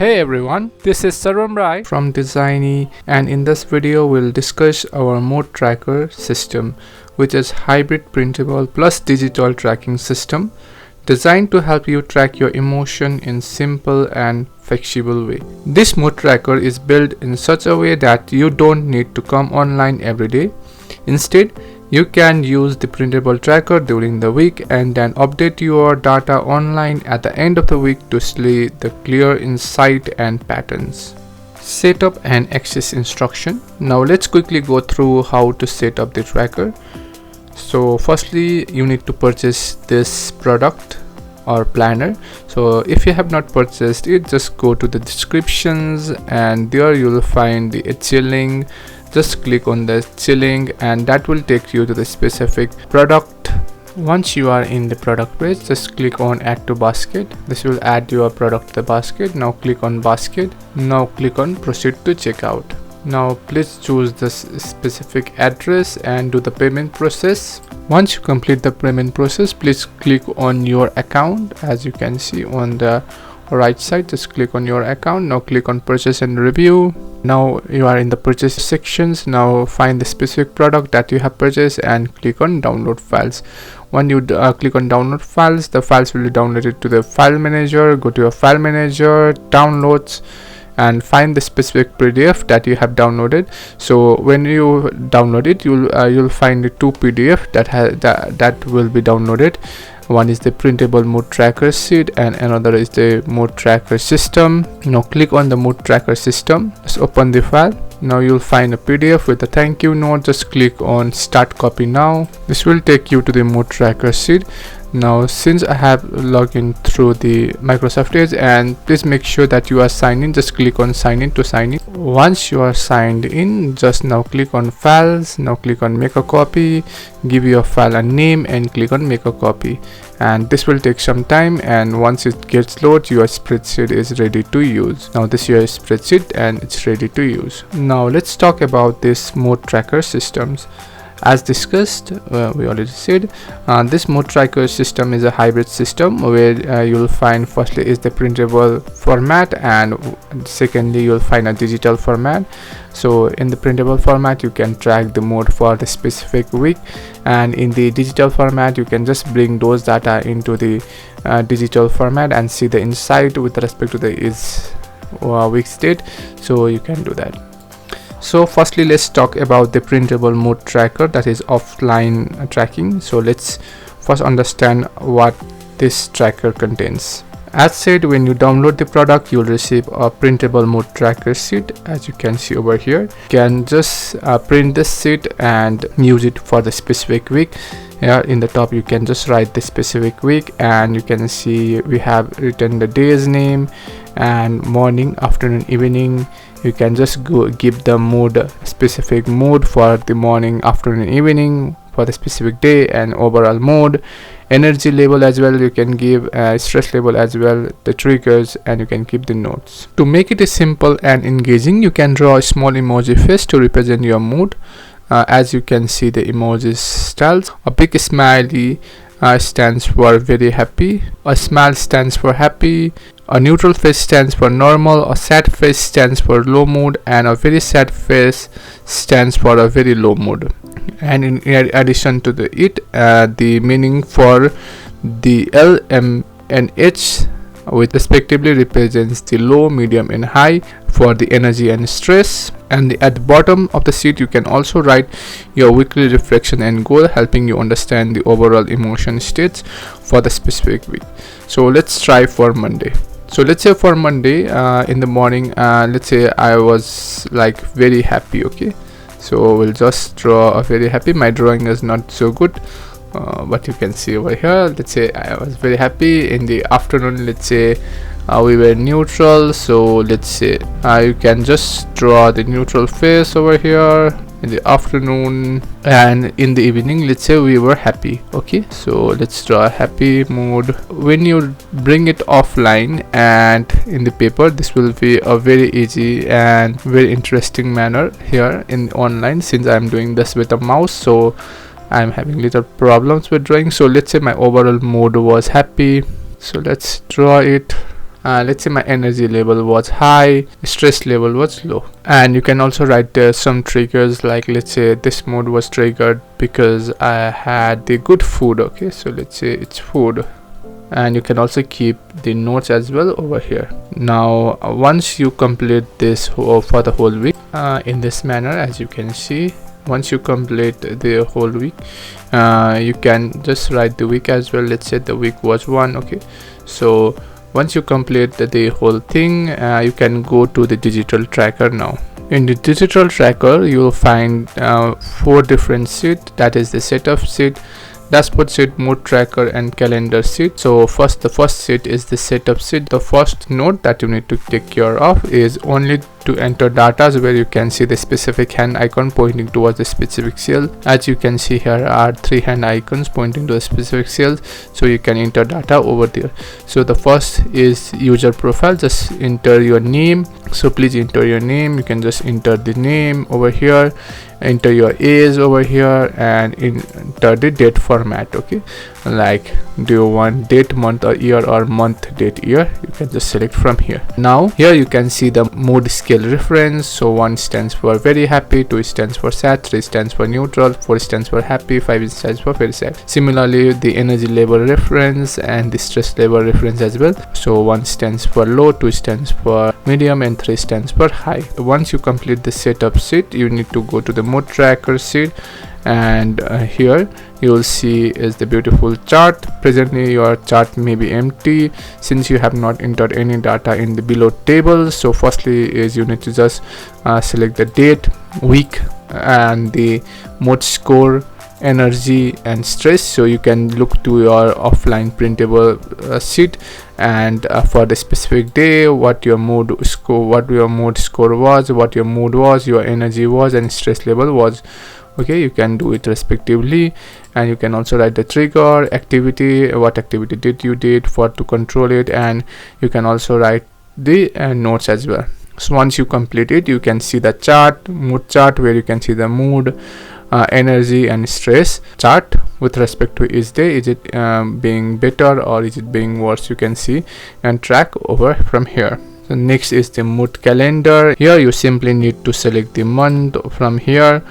Hey everyone, this is Sarvam Rai from Designy, and in this video we'll discuss our mode tracker system, which is hybrid printable plus digital tracking system designed to help you track your emotion in simple and flexible way. This mode tracker is built in such a way that you don't need to come online every day. Instead, you can use the printable tracker during the week and then update your data online at the end of the week to see the clear insight and patterns. Setup and access instruction. Now let's quickly go through how to set up the tracker. So firstly, you need to purchase this product or planner. So if you have not purchased it, just go to the descriptions and there you will find the HL link. Just click on the link and that will take you to the specific product. Once you are in the product page, just click on add to basket. This will add your product to the basket. Now click on basket. Now click on proceed to checkout. Now please choose this specific address and do the payment process. Once you complete the payment process, please click on your account. As you can see on the right side, just click on your account. Now click on purchase and review. Now you are in the purchase sections. Now find the specific product that you have purchased and click on download files. When you click on download files, the files will be downloaded to the file manager. Go to your file manager, downloads, and find the specific PDF that you have downloaded. So when you download it, you'll find the two PDF that will be downloaded. One is the printable mode tracker sheet and another is the mode tracker system. Now click on the mode tracker system. Just open the file. Now you'll find a PDF with a thank you note. Just click on start copy now. This will take you to the mode tracker sheet. Now since I have logged in through the Microsoft Edge, and please make sure that you are signed in, just click on sign in to sign in. Once you are signed in, just now click on files. Now click on make a copy, give your file a name and click on make a copy, and this will take some time, and once it gets loaded, your spreadsheet is ready to use. Now this is your spreadsheet and it's ready to use. Now let's talk about this mode tracker systems. As discussed, we already said, this mode tracker system is a hybrid system where you'll find firstly is the printable format, and secondly you'll find a digital format. So in the printable format, you can track the mode for the specific week, and in the digital format, you can just bring those data into the digital format and see the insight with respect to the week state. So you can do that. So firstly, let's talk about the printable mode tracker, that is offline tracking. So let's first understand what this tracker contains. As said, when you download the product, you'll receive a printable mode tracker sheet. As you can see over here, you can just print this sheet and use it for the specific week. Here in the top, you can just write the specific week, and you can see we have written the day's name and morning, afternoon, evening. You can just go give the mode, specific mode for the morning, afternoon, evening for the specific day, and overall mode, energy level as well. You can give stress level as well, the triggers, and you can keep the notes. To make it simple and engaging, you can draw a small emoji face to represent your mood. As you can see the emoji styles, a big smiley stands for very happy, a smile stands for happy, a neutral face stands for normal, a sad face stands for low mood, and a very sad face stands for a very low mood. And in addition to the meaning for the L, M and H, which respectively represents the low, medium and high for the energy and stress. And at the bottom of the sheet, you can also write your weekly reflection and goal, helping you understand the overall emotion states for the specific week. So let's try for Monday. So let's say for Monday in the morning, let's say I was like very happy. Okay, so we'll just draw a very happy. My drawing is not so good, but you can see over here. Let's say I was very happy. In the afternoon, let's say we were neutral. So let's say you can just draw the neutral face over here in the afternoon, and in the evening, let's say we were happy. Okay, so let's draw a happy mood. When you bring it offline and in the paper, this will be a very easy and very interesting manner here in online. Since I'm doing this with a mouse, so I'm having little problems with drawing. So let's say my overall mood was happy. So let's draw it. let's say my energy level was high, stress level was low. And you can also write some triggers, like let's say this mode was triggered because I had the good food. Okay, so let's say it's food. And you can also keep the notes as well over here. Now once you complete this for the whole week in this manner, as you can see, once you complete the whole week, you can just write the week as well. Let's say the week was 1. Okay, so once you complete the whole thing, you can go to the digital tracker. Now in the digital tracker, you will find 4 different sheets, that is the setup sheet, dashboard sheet, mode tracker, and calendar sheet. So the first sheet is the setup sheet. The first note that you need to take care of is only to enter data, where you can see the specific hand icon pointing towards the specific cell. As you can see, here are 3 hand icons pointing to a specific cell, so you can enter data over there. So the first is user profile. Just enter your name, so please enter your name. You can just enter the name over here, enter your age over here, and enter the date format. Okay, like do you want date, month, or year, or month, date, year? You can just select from here. Now here you can see the mood scale reference. So 1 stands for very happy, 2 stands for sad, 3 stands for neutral, 4 stands for happy, 5 stands for very sad. Similarly, the energy level reference and the stress level reference as well. So 1 stands for low, 2 stands for medium, and 3 stands for high. Once you complete the setup sheet, you need to go to the mode tracker sheet, and here you will see is the beautiful chart. Presently your chart may be empty since you have not entered any data in the below table. So firstly is you need to just select the date, week, and the mode score, energy, and stress. So you can look to your offline printable sheet, and for the specific day, what your mood score was, what your mood was, your energy was, and stress level was. Okay, you can do it respectively. And you can also write the trigger, activity, what activity did you did for to control it, and you can also write the notes as well. So once you complete it, you can see the chart, mood chart, where you can see the mood, energy, and stress chart with respect to each day. Is it being better or is it being worse? You can see and track over from here. So next is the mood calendar. Here you simply need to select the month from here,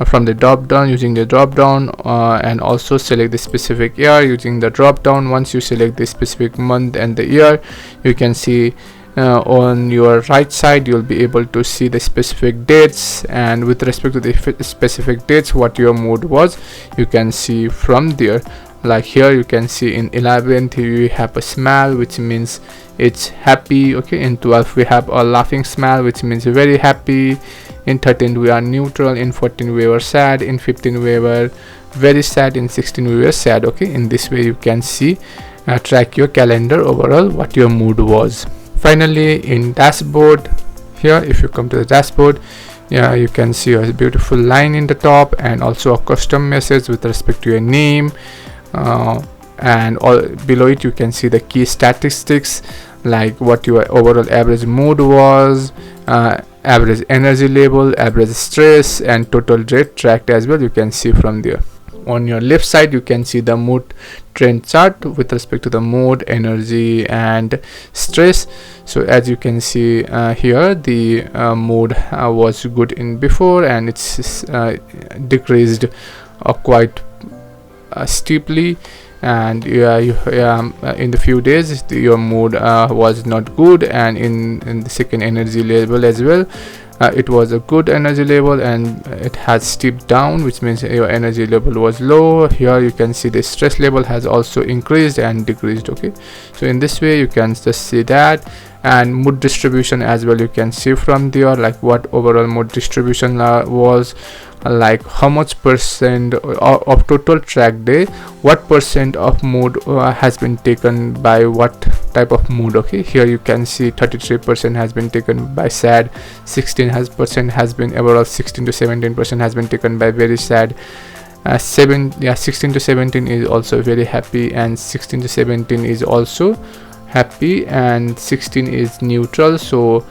from the drop down, using the drop down, and also select the specific year using the drop down. Once you select the specific month and the year, you can see on your right side you'll be able to see the specific dates, and with respect to the specific dates what your mood was, you can see from there. Like here you can see in 11th we have a smile, which means it's happy. Okay, in 12th we have a laughing smile, which means very happy. In 13th we are neutral, in 14th we were sad, in 15th we were very sad, in 16th we were sad. Okay, in this way you can see track your calendar overall what your mood was. Finally, in dashboard, here if you come to the dashboard, you can see a beautiful line in the top, and also a custom message with respect to your name, and all below it you can see the key statistics, like what your overall average mood was, average energy level, average stress, and total rate tracked as well. You can see from there. On your left side you can see the mood trend chart with respect to the mood, energy, and stress. So as you can see here, the mood was good in before, and it's decreased quite steeply, and in the few days your mood was not good, and in the second energy level as well, it was a good energy level, and it has stepped down, which means your energy level was low. Here you can see the stress level has also increased and decreased. Okay, so in this way you can just see that. And mood distribution as well, you can see from there, like what overall mood distribution was, like how much percent of total track day, what percent of mood has been taken by what type of mood. Okay, here you can see 33% has been taken by sad, 16% has been overall, 16 to 17% has been taken by very sad, 16 to 17 is also very happy, and 16 to 17 is also happy, and 16 is neutral. So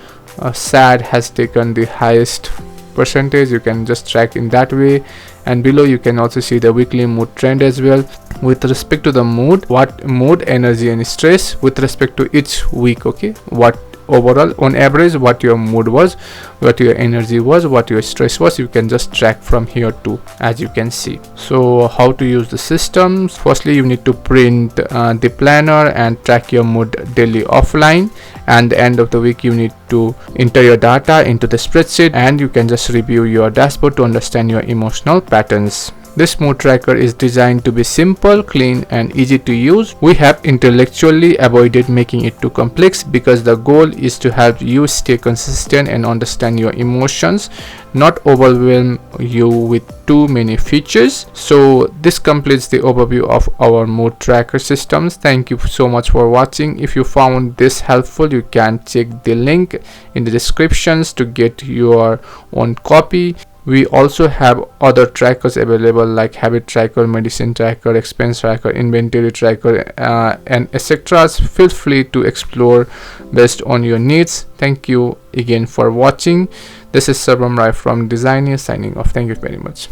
sad has taken the highest percentage. You can just track in that way. And below you can also see the weekly mood trend as well. with respect to the mood, what mood, energy and stress with respect to each week. Okay, what overall on average what your mood was, what your energy was, what your stress was, you can just track from here too, as you can see. So how to use the systems? Firstly, you need to print the planner and track your mood daily offline, and the end of the week you need to enter your data into the spreadsheet, and you can just review your dashboard to understand your emotional patterns. This mood tracker is designed to be simple, clean and easy to use. We have intellectually avoided making it too complex because the goal is to help you stay consistent and understand your emotions, not overwhelm you with too many features. So this completes the overview of our mood tracker systems. Thank you so much for watching. If you found this helpful, you can check the link in the descriptions to get your own copy. We also have other trackers available like habit tracker, medicine tracker, expense tracker, inventory tracker and etc. Feel free to explore based on your needs. Thank you again for watching. This is Sarvam Rai from Designia signing off. Thank you very much.